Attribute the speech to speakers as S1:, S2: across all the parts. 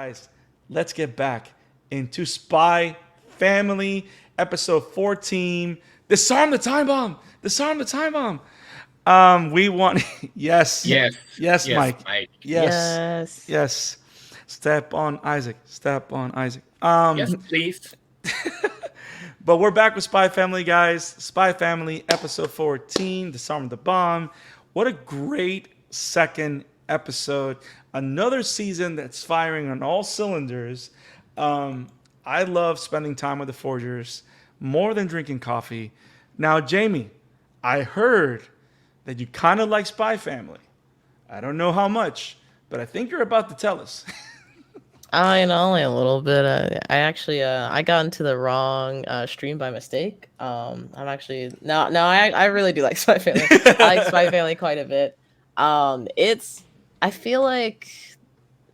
S1: guys, let's get back into Spy Family, episode 14. Disarm the time bomb. Disarm the time bomb. We want yes,
S2: Yes,
S1: yes,
S2: yes,
S1: Mike,
S2: Mike.
S1: yes,
S3: Yes.
S1: yes. Step on Isaac. Step on Isaac.
S2: Yes, please.
S1: But we're back with Spy Family, guys. Spy Family, episode 14, Disarm the Bomb. What a great second episode. Another season that's firing on all cylinders. Um, I love spending time with the Forgers more than drinking coffee. Now, Jamie, I heard that you kind of like Spy Family. I don't know how much, but I think you're about to tell us.
S3: I know only a little bit. I actually I got into the wrong stream by mistake. I'm actually no I really do like Spy Family. I like Spy Family quite a bit. It's I feel like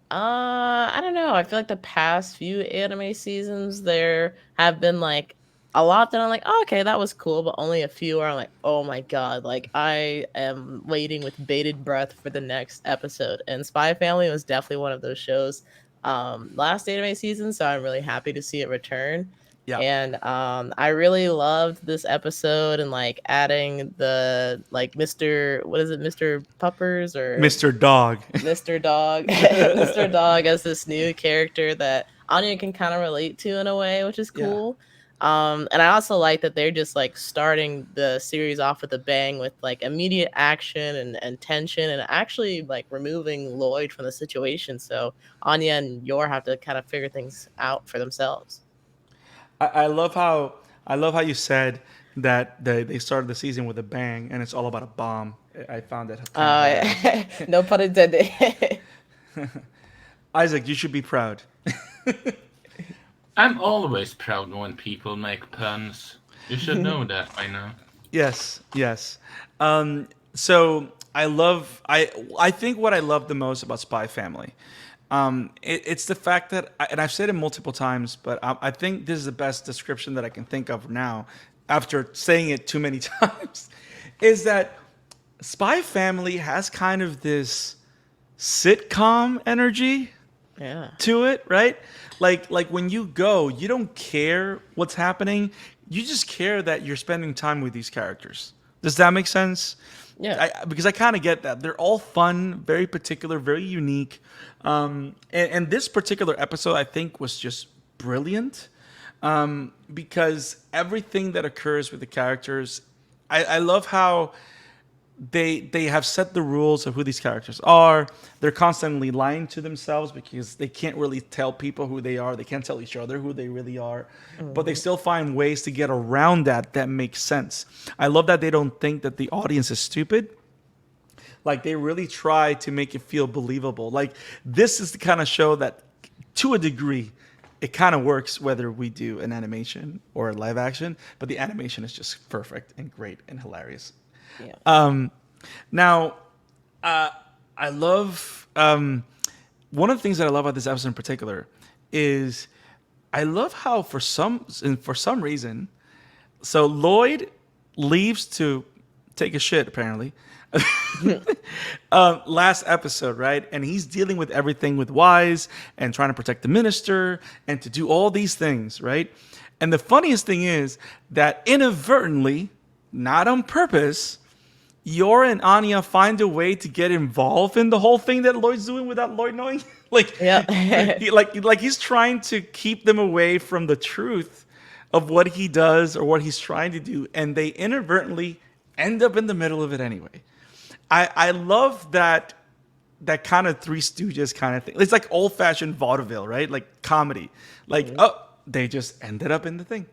S3: I don't know. I feel like the past few anime seasons there have been like a lot that I'm like, oh, okay, that was cool, but only a few where I'm like, oh my god, like I am waiting with bated breath for the next episode. And Spy Family was definitely one of those shows. Last anime season, so I'm really happy to see it return.
S1: Yeah,
S3: And I really loved this episode and like adding the like Mr. What is it, Mr. Puppers or
S1: Mr. Dog.
S3: Mr. Dog, Mr. Dog as this new character that Anya can kind of relate to in a way, which is
S1: Yeah.
S3: cool. And I also like that they're just like starting the series off with a bang with like immediate action and tension and actually like removing Lloyd from the situation. So Anya and Yor have to kind of figure things out for themselves.
S1: I love how you said that they started the season with a bang and it's all about a bomb. I found that kind of hilarious.
S3: No pun intended.
S1: Isaac, you should be proud.
S2: I'm always proud when people make puns. You should know that by now.
S1: Yes, yes. So I think what I love the most about Spy Family, it's the fact that, and I've said it multiple times, but I think this is the best description that I can think of now, after saying it too many times, is that Spy Family has kind of this sitcom energy
S3: Yeah.
S1: to it, right? Like when you go, you don't care what's happening. You just care that you're spending time with these characters. Does that make sense?
S3: Yeah.
S1: Because I kind of get that. They're all fun, very particular, very unique. And this particular episode, I think, was just brilliant, because everything that occurs with the characters, I love how they have set the rules of who these characters are. They're constantly lying to themselves because they can't really tell people who they are. They can't tell each other who they really are. But they still find ways to get around that makes sense. I love that they don't think that the audience is stupid. Like they really try to make it feel believable. Like this is the kind of show that, to a degree, it kind of works whether we do an animation or a live action, but the animation is just perfect and great and hilarious.
S3: Yeah.
S1: Now, I love one of the things that I love about this episode in particular is I love how for some reason, so Lloyd leaves to take a shit apparently. Last episode, right? And he's dealing with everything with Wise and trying to protect the minister and to do all these things, right? And the funniest thing is that inadvertently, not on purpose, Yor and Anya find a way to get involved in the whole thing that Lloyd's doing without Lloyd knowing. like,
S3: Yeah.
S1: like he's trying to keep them away from the truth of what he does or what he's trying to do, and they inadvertently end up in the middle of it anyway. I love that kind of Three Stooges kind of thing. It's like old fashioned vaudeville, right? Like comedy. Like, oh, they just ended up in the thing.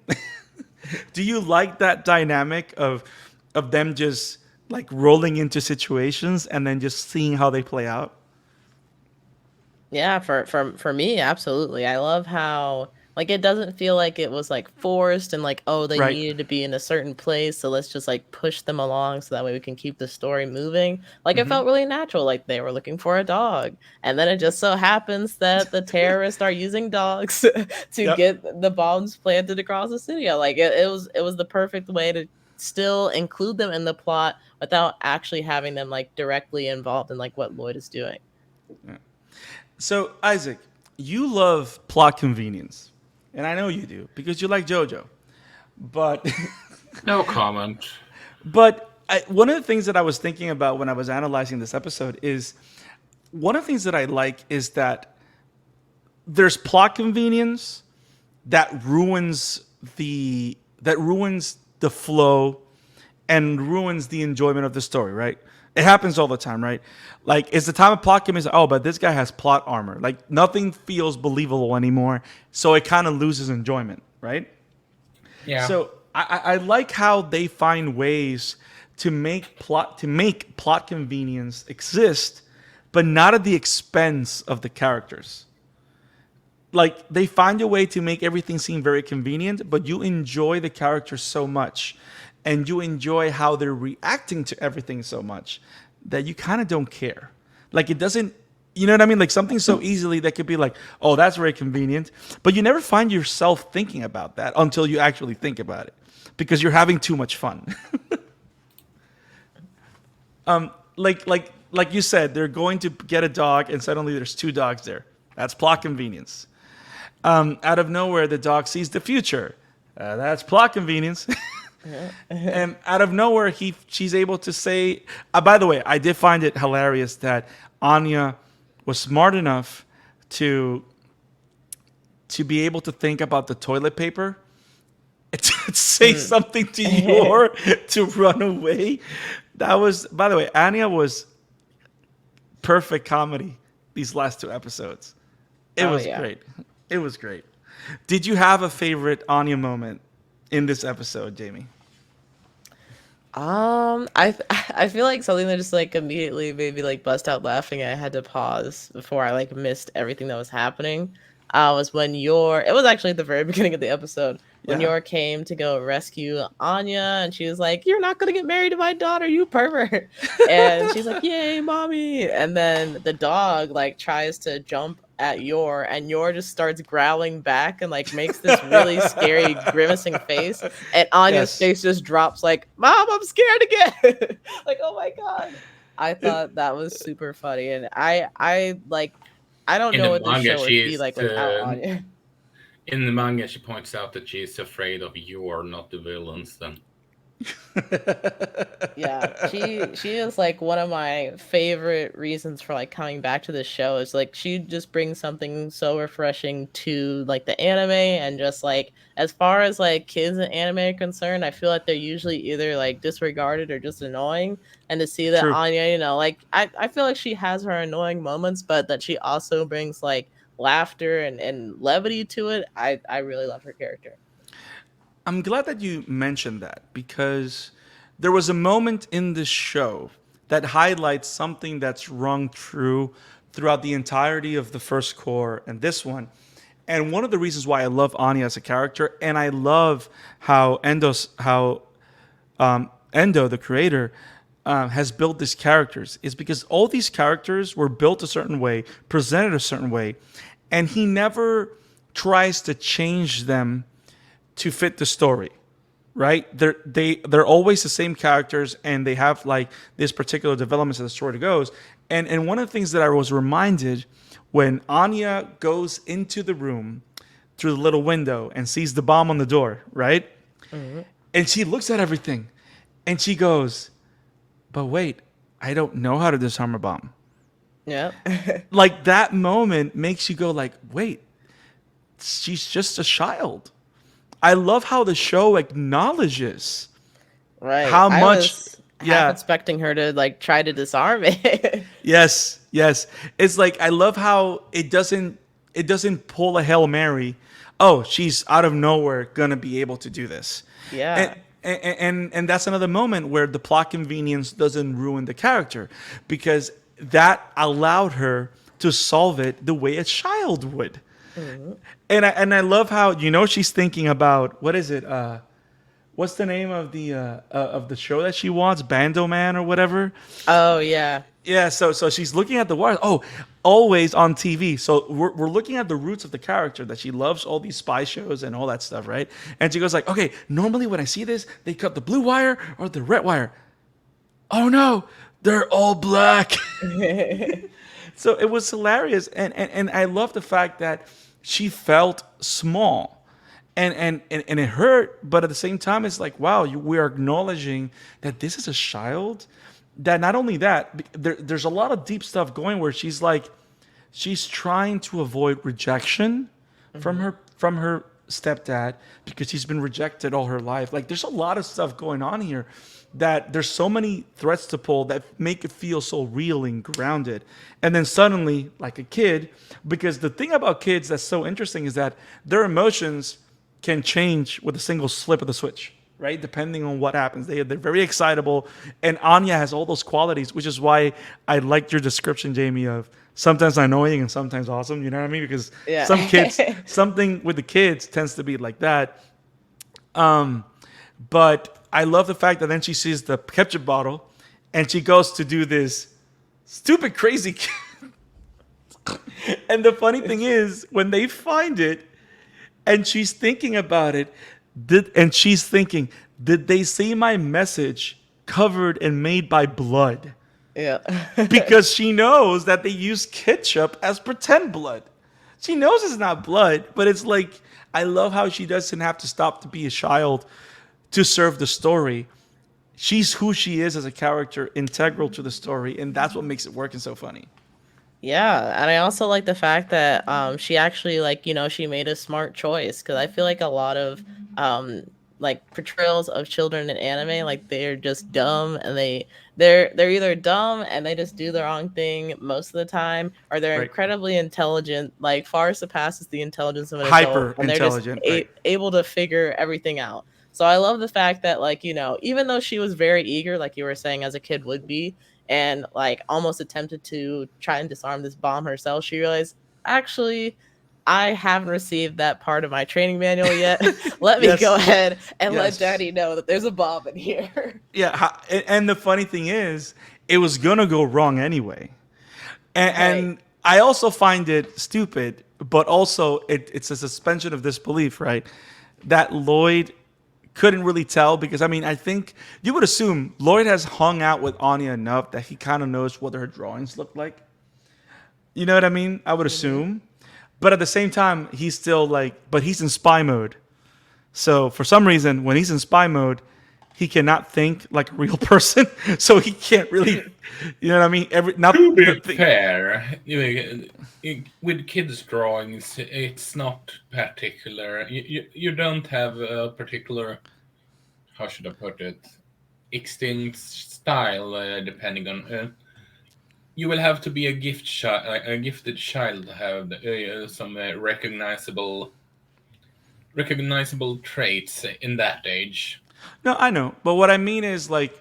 S1: Do you like that dynamic of them just like rolling into situations and then just seeing how they play out?
S3: Yeah, for me, absolutely. I love how like it doesn't feel like it was like forced and like, oh, they
S1: Right.
S3: needed to be in a certain place, so let's just like push them along so that way we can keep the story moving. Like it felt really natural, like they were looking for a dog. And then it just so happens that the terrorists are using dogs to
S1: Yep.
S3: get the bombs planted across the studio. Like it was the perfect way to still include them in the plot without actually having them like directly involved in like what Lloyd is doing.
S1: So, Isaac, you love plot convenience, and I know you do because you like JoJo. But
S2: No comment.
S1: one of the things that I was thinking about when I was analyzing this episode is one of the things that I like is that there's plot convenience that ruins the flow and ruins the enjoyment of the story, right? It happens all the time, right? Like, it's the time of plot convenience. Oh, but this guy has plot armor. Like, nothing feels believable anymore, so it kind of loses enjoyment, right?
S2: Yeah.
S1: So I like how they find ways to make plot convenience exist, but not at the expense of the characters. Like, they find a way to make everything seem very convenient, but you enjoy the characters so much, and you enjoy how they're reacting to everything so much that you kind of don't care. Like, it doesn't. You know what I mean? Like, something so easily that could be like, oh, that's very convenient, but you never find yourself thinking about that until you actually think about it because you're having too much fun. Like you said, they're going to get a dog, and suddenly there's two dogs there. That's plot convenience. Out of nowhere, the dog sees the future. That's plot convenience. And out of nowhere, she's able to say. By the way, I did find it hilarious that Anya was smart enough to be able to think about the toilet paper and to say something to Yor to run away. That was, by the way, Anya was perfect comedy these last two episodes. It was great. It was great. Did you have a favorite Anya moment in this episode, Jamie?
S3: I feel like something that just like immediately made me like bust out laughing. I had to pause before I like missed everything that was happening. Was when it was actually at the very beginning of the episode when
S1: Yeah.
S3: Yor came to go rescue Anya, and she was like, "You're not gonna get married to my daughter, you pervert!" And she's like, "Yay, mommy!" And then the dog like tries to jump at Yor, and Yor just starts growling back and like makes this really scary grimacing face, and Anya's
S1: Yes.
S3: face just drops like, "Mom, I'm scared again!" Like, oh my god. I thought that was super funny, and I like I don't
S2: In
S3: know
S2: the
S3: what this
S2: manga,
S3: show would be like without Anya.
S2: in the manga, she points out that she's afraid of you are not the villains. Then
S3: Yeah, she is like one of my favorite reasons for like coming back to this show is like she just brings something so refreshing to like the anime, and just like as far as like kids in anime are concerned, I feel like they're usually either like disregarded or just annoying. And to see that
S1: True.
S3: Anya, like I feel like she has her annoying moments, but that she also brings like laughter and levity to it. I really love her character.
S1: I'm glad that you mentioned that because there was a moment in this show that highlights something that's rung true throughout the entirety of the first core and this one. And one of the reasons why I love Anya as a character, and I love how Endo, the creator, has built these characters, is because all these characters were built a certain way, presented a certain way, and he never tries to change them to fit the story, right? They're always the same characters, and they have like this particular developments as the story goes. And one of the things that I was reminded when Anya goes into the room through the little window and sees the bomb on the door, right?
S3: Mhm.
S1: And she looks at everything, and she goes, "But wait, I don't know how to disarm a bomb."
S3: Yeah.
S1: Like, that moment makes you go like, "Wait, she's just a child." I love how the show acknowledges
S3: Right.
S1: how
S3: I
S1: much.
S3: was
S1: Yeah.
S3: half expecting her to like try to disarm it.
S1: Yes. Yes. It's like I love how it doesn't pull a Hail Mary. Oh, she's out of nowhere gonna be able to do this.
S3: Yeah.
S1: And that's another moment where the plot convenience doesn't ruin the character because that allowed her to solve it the way a child would.
S3: Mhm.
S1: And I love how she's thinking about what is it? What's the name of the show that she wants? Bando Man or whatever.
S3: Oh yeah.
S1: Yeah. So she's looking at the wires. Oh, always on TV. So we're looking at the roots of the character that she loves all these spy shows and all that stuff, right? And she goes like, okay, normally when I see this, they cut the blue wire or the red wire. Oh no, they're all black. So it was hilarious, and I love the fact that she felt small, and it hurt, but at the same time, it's like, wow, we are acknowledging that this is a child. That not only that, there's a lot of deep stuff going where she's trying to avoid rejection
S3: Hmm.
S1: from her stepdad because she's been rejected all her life. Like there's a lot of stuff going on here that there's so many threads to pull that make it feel so real and grounded. And then suddenly, like a kid, because the thing about kids that's so interesting is that their emotions can change with a single flip of the switch, right? Depending on what happens. They're very excitable. And Anya has all those qualities, which is why I liked your description, Jamie, of sometimes annoying and sometimes awesome. You know what I mean? Because
S3: Yeah.
S1: some kids, something with the kids tends to be like that. But I love the fact that then she sees the ketchup bottle and she goes to do this stupid, crazy. And the funny thing is, when they find it, and she's thinking about it, and she's thinking, did they see my message covered and made by blood?
S3: Yeah.
S1: Because she knows that they use ketchup as pretend blood. She knows it's not blood, but it's like, I love how she doesn't have to stop to be a child to serve the story. She's who she is as a character, integral to the story, and that's what makes it work and so funny.
S3: Yeah, and I also like the fact that she actually like, she made a smart choice because I feel like a lot of um like portrayals of children in anime, like they're just dumb and they're either dumb and they just do the wrong thing most of the time, or they're
S1: Right.
S3: incredibly intelligent, like far surpasses the intelligence of an adult,
S1: Hyper
S3: and they're just
S1: intelligent, right?
S3: able to figure everything out. So I love the fact that, like, even though she was very eager, like you were saying, as a kid would be, and like almost attempted to try and disarm this bomb herself, she realized, actually, I haven't received that part of my training manual yet. Let me go
S1: Yes.
S3: ahead and let
S1: Yes.
S3: daddy know that there's a bomb in here.
S1: Yeah. And the funny thing is, it was going to go wrong anyway. And,
S3: Right.
S1: and I also find it stupid, but also it's a suspension of disbelief, right? That Lloyd couldn't really tell because I mean I think you would assume Lloyd has hung out with Anya enough that he kind of knows what her drawings look like. You know what I mean? I would
S3: Hmm.
S1: assume, but at the same time he's still like, but he's in spy mode. So for some reason, when he's in spy mode, he cannot think like a real person. So he can't really, you know what I mean? Every
S2: To
S1: not the
S2: be
S1: thing.
S2: fair, with kids' drawings, it's not particular. You don't have a particular, how should I put it, extinct style, depending on. You will have to be a gifted child to have some recognizable traits in that age.
S1: No, I know, but what I mean is like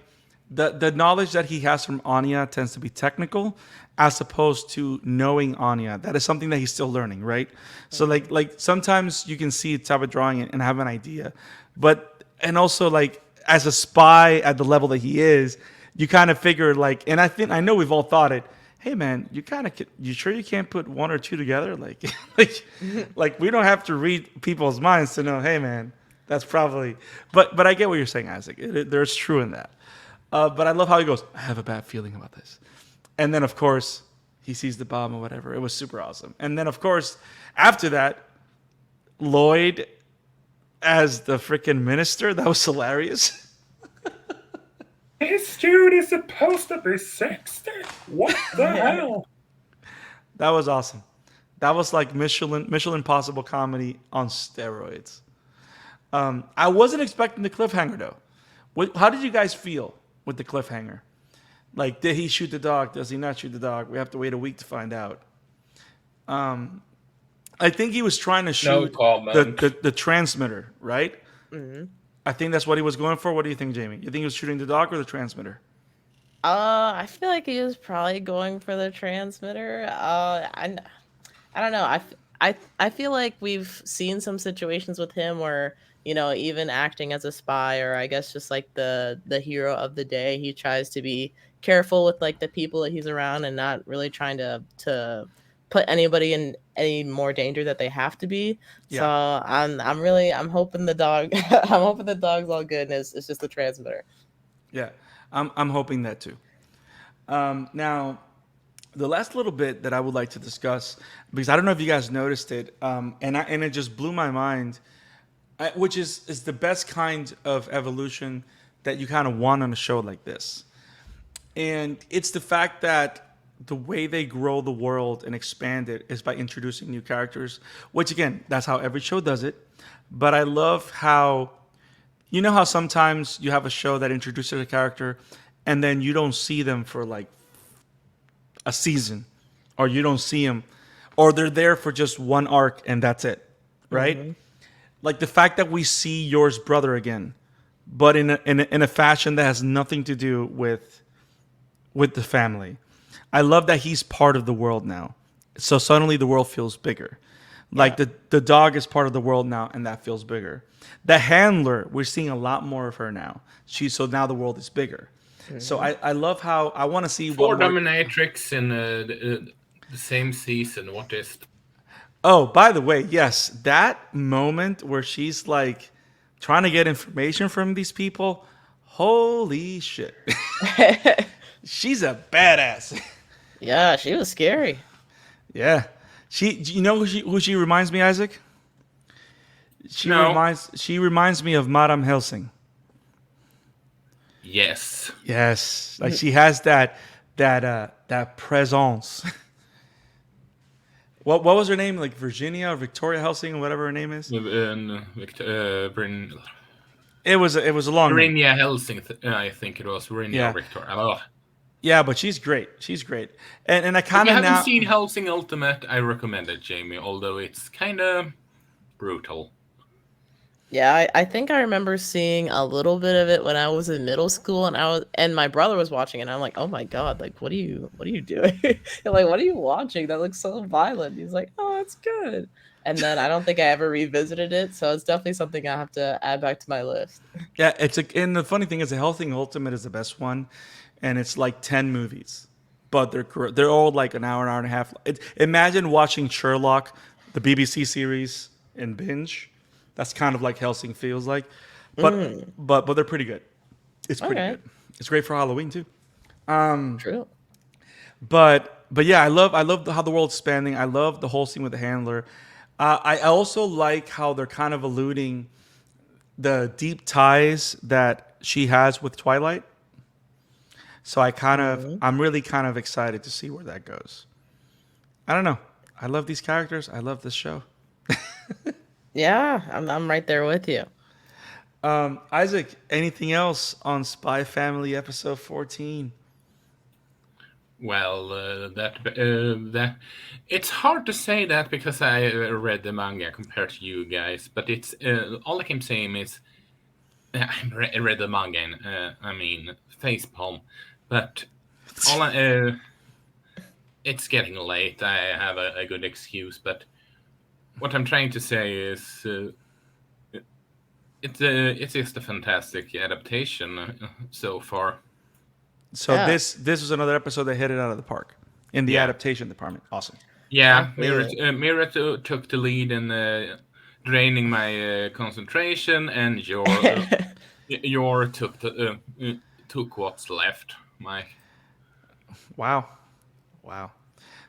S1: the knowledge that he has from Anya tends to be technical, as opposed to knowing Anya. That is something that he's still learning, right? So
S3: Hmm.
S1: like sometimes you can see a type of drawing and have an idea, but and also like as a spy at the level that he is, you kind of figure like, and I know we've all thought it. Hey man, you sure you can't put one or two together? Like like we don't have to read people's minds to know. Hey man, that's probably, but I get what you're saying, Isaac. There's true in that. But I love how he goes, I have a bad feeling about this. And then, of course, he sees the bomb or whatever. It was super awesome. And then, of course, after that, Lloyd as the freaking minister, that was hilarious.
S2: His dude is supposed to be 60. What the hell?
S1: That was awesome. That was like Mission Impossible comedy on steroids. I wasn't expecting the cliffhanger though. How did you guys feel with the cliffhanger? Like, did he shoot the dog? Does he not shoot the dog? We have to wait a week to find out. I think he was trying to
S2: No
S1: shoot
S2: comment.
S1: the transmitter, right?
S3: Hmm.
S1: I think that's what he was going for. What do you think, Jamie? You think he was shooting the dog or the transmitter?
S3: I feel like he was probably going for the transmitter. I don't know. I feel like we've seen some situations with him where, even acting as a spy, or I guess just like the hero of the day, he tries to be careful with like the people that he's around and not really trying to put anybody in any more danger that they have to be. So
S1: Yeah,
S3: I'm hoping the dog I'm hoping the dog's all good and it's just the transmitter.
S1: yeah. I'm hoping that too. Now the last little bit that I would like to discuss, because I don't know if you guys noticed it, and it just blew my mind, which is the best kind of evolution that you kind of want on a show like this, and it's the fact that the way they grow the world and expand it is by introducing new characters, which again, that's how every show does it. But I love how, you know how sometimes you have a show that introduces a character and then you don't see them for like a season, or you don't see them, or they're there for just one arc and that's it, right?
S3: Hmm.
S1: Like the fact that we see yours brother again, but in a fashion that has nothing to do with the family. I love that he's part of the world now. So suddenly the world feels bigger. Like
S3: Yeah.
S1: the dog is part of the world now, and that feels bigger. The handler, we're seeing a lot more of her now. So now the world is bigger. So
S3: Hmm.
S1: I love how I want to see
S2: Four
S1: what more.
S2: dominatrix in the same season. What is?
S1: Oh, by the way, yes, that moment where she's like trying to get information from these people. Holy shit. She's a badass.
S3: Yeah, she was scary.
S1: Yeah. You know who she reminds me, Isaac?
S2: No.
S1: She reminds me of Madame Helsing.
S2: Yes.
S1: Yes. Like she has that presence. What was her name? Like Virginia or Victoria Helsing or whatever her name is? It was a long name.
S2: Brynja Helsing, I think it was Brynja or
S1: Yeah.
S2: Victoria. Oh.
S1: Yeah, but she's great. She's great. And I
S2: If
S1: kind
S2: you
S1: of
S2: haven't
S1: now
S2: seen Helsing Ultimate, I recommend it, Jamie. Although it's kind of brutal.
S3: Yeah, I think I remember seeing a little bit of it when I was in middle school, and my brother was watching it, and I'm like, oh my god, like what are you doing? And like, what are you watching? That looks so violent. He's like, oh, it's good. And then I don't think I ever revisited it, so it's definitely something I have to add back to my list.
S1: yeah, and the funny thing is the Helsing Ultimate is the best one, and it's like 10 movies. But they're all like an hour and a half. Imagine watching Sherlock, the BBC series in binge. That's kind of like Helsing feels like. But
S3: Mm,
S1: but they're pretty good. It's pretty
S3: okay,
S1: good. It's great for Halloween too.
S3: true.
S1: But yeah, I love how the world's expanding. I love the whole scene with the handler. I also like how they're kind of alluding the deep ties that she has with Twilight. So
S3: Hmm.
S1: I'm really kind of excited to see where that goes. I don't know. I love these characters. I love this show.
S3: Yeah, I'm right there with you.
S1: Isaac, anything else on Spy Family episode 14?
S2: Well, that it's hard to say that because I read the manga compared to you guys. But it's all I can say is I read the manga. And, I mean, facepalm. But all it's getting late. I have a good excuse, but what I'm trying to say is it's just a fantastic adaptation so far.
S1: So
S3: Yeah,
S1: this was another episode that hit it out of the park in the
S2: Yeah,
S1: adaptation department. Awesome.
S3: I
S2: yeah.
S3: feel it.
S2: Took the lead in draining my concentration, and your took what's left. My
S1: Wow. Wow.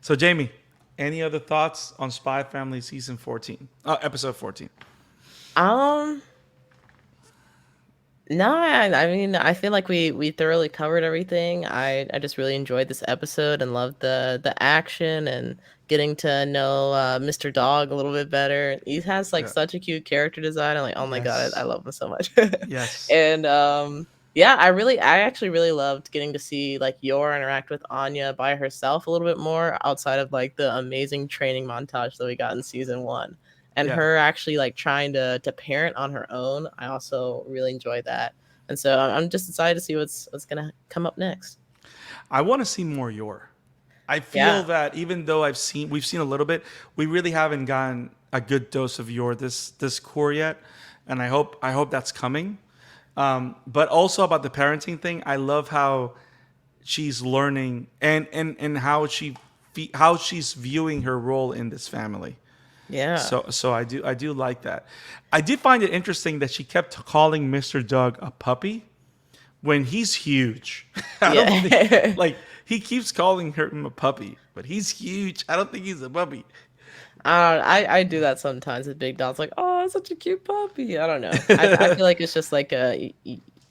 S1: So Jamie, any other thoughts on Spy Family season 14? Episode 14.
S3: Um, No, I mean, I feel like we thoroughly covered everything. I just really enjoyed this episode and loved the action and getting to know Mr. Dog a little bit better. He has like
S1: Yeah.
S3: such a cute character design. I'm like, oh my god, I
S1: Yes.
S3: love him so much.
S1: Yes.
S3: And yeah, I actually really loved getting to see like Yor interact with Anya by herself a little bit more outside of like the amazing training montage that we got in season one, and
S1: Yeah.
S3: her actually like trying to parent on her own. I also really enjoyed that, and so I'm just excited to see what's gonna come up next.
S1: I want to see more Yor. I feel
S3: Yeah,
S1: that even though we've seen a little bit, we really haven't gotten a good dose of Yor this core yet, and I hope that's coming. But also about the parenting thing, I love how she's learning and how she's viewing her role in this family.
S3: yeah,
S1: So I do like that. I did find it interesting that she kept calling Mr. Doug a puppy when he's huge. I don't think
S3: yeah.
S1: like He keeps calling him a puppy, but he's huge. I don't think he's a puppy.
S3: I do that sometimes with big dogs. Like, oh, it's such a cute puppy. I don't know. I feel like it's just like a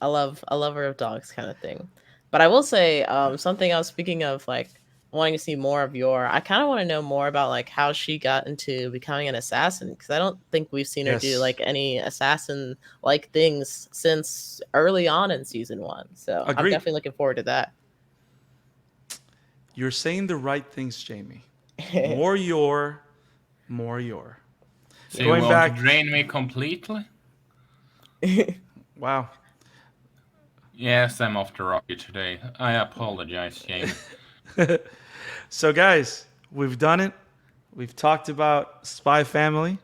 S3: lover of dogs kind of thing. But I will say, something else. Speaking of like wanting to see more of your, I kind of want to know more about like how she got into becoming an assassin, because I don't think we've seen her do
S1: Yes.
S3: like any assassin like things since early on in season one. So I'm
S1: Agreed.
S3: definitely looking forward to that.
S1: You're saying the right things, Jamie. More more your.
S2: So you
S1: Going
S2: want to
S1: back,
S2: drain me completely?
S1: wow.
S2: Yes, I'm off the rocket today. I apologize, Jamie.
S1: So, guys, we've done it. We've talked about Spy Family,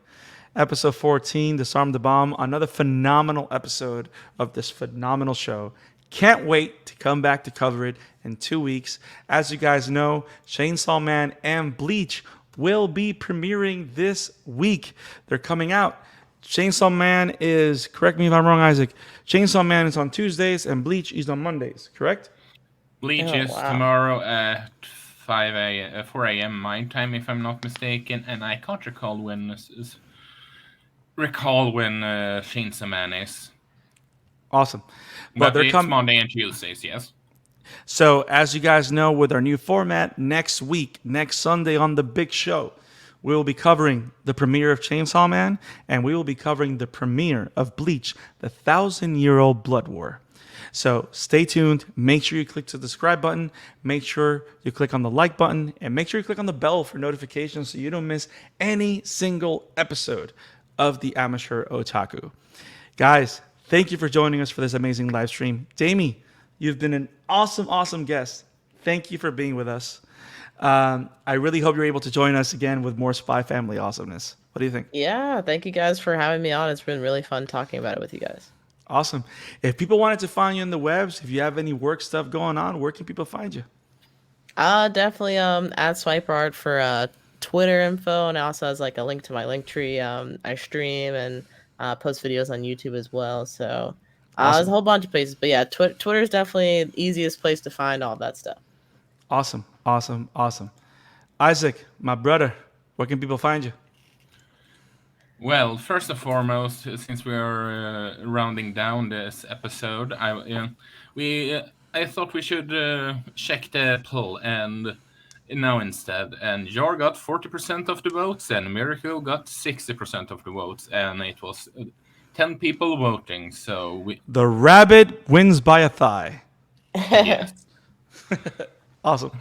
S1: episode 14, Disarm the Bomb. Another phenomenal episode of this phenomenal show. Can't wait to come back to cover it in 2 weeks. As you guys know, Chainsaw Man and Bleach will be premiering this week. They're coming out. Chainsaw Man is, correct me if I'm wrong, Isaac. Chainsaw Man is on Tuesdays and Bleach is on Mondays, correct?
S2: Bleach
S3: Oh
S2: is
S3: wow.
S2: tomorrow at 4 a.m. my time, if I'm not mistaken, and I can't recall when Chainsaw Man is.
S1: Awesome. But
S2: But
S1: they're
S2: it's
S1: coming.
S2: Monday and Tuesdays, yes.
S1: So, as you guys know, with our new format, next week, next Sunday on the big show, we will be covering the premiere of Chainsaw Man, and we will be covering the premiere of Bleach, the 1,000-year-old Blood War. So stay tuned. Make sure you click the subscribe button. Make sure you click on the like button, and make sure you click on the bell for notifications so you don't miss any single episode of the Amateur Otaku. Guys, thank you for joining us for this amazing live stream. Jamie, you've been an awesome, awesome guest. Thank you for being with us. I really hope you're able to join us again with more Spy Family awesomeness. What do you think?
S3: Yeah, thank you guys for having me on. It's been really fun talking about it with you guys.
S1: Awesome. If people wanted to find you in the webs, if you have any work stuff going on, where can people find you?
S3: Definitely add swipe art for Twitter info, and it also has like a link to my link tree. I stream and post videos on YouTube as well. So there's a
S1: Awesome.
S3: whole bunch of places, but yeah, Twitter is definitely the easiest place to find all that stuff.
S1: Awesome. Awesome. Awesome. Isaac, my brother, where can people find you?
S2: Well, first and foremost, since we are rounding down this episode, I thought we should check the poll, and now instead, and Jar got 40% of the votes, and Miracle got 60% of the votes, and it was 10 people voting. So
S1: The rabbit wins by a thigh.
S2: yes.
S1: Awesome.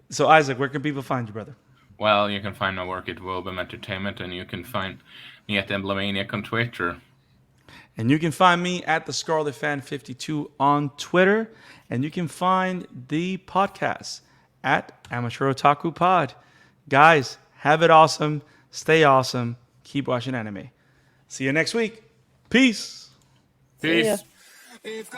S1: So, Isaac, where can people find you, brother?
S2: Well, you can find my work at Wobum Entertainment, and you can find me at Emblemaniac on Twitter.
S1: And you can find me at the Scarlet Fan 52 on Twitter. And you can find the podcast at Amateur Otaku Pod. Guys, have it awesome. Stay awesome. Keep watching anime. See you next week. Peace.
S3: See ya.
S2: Peace.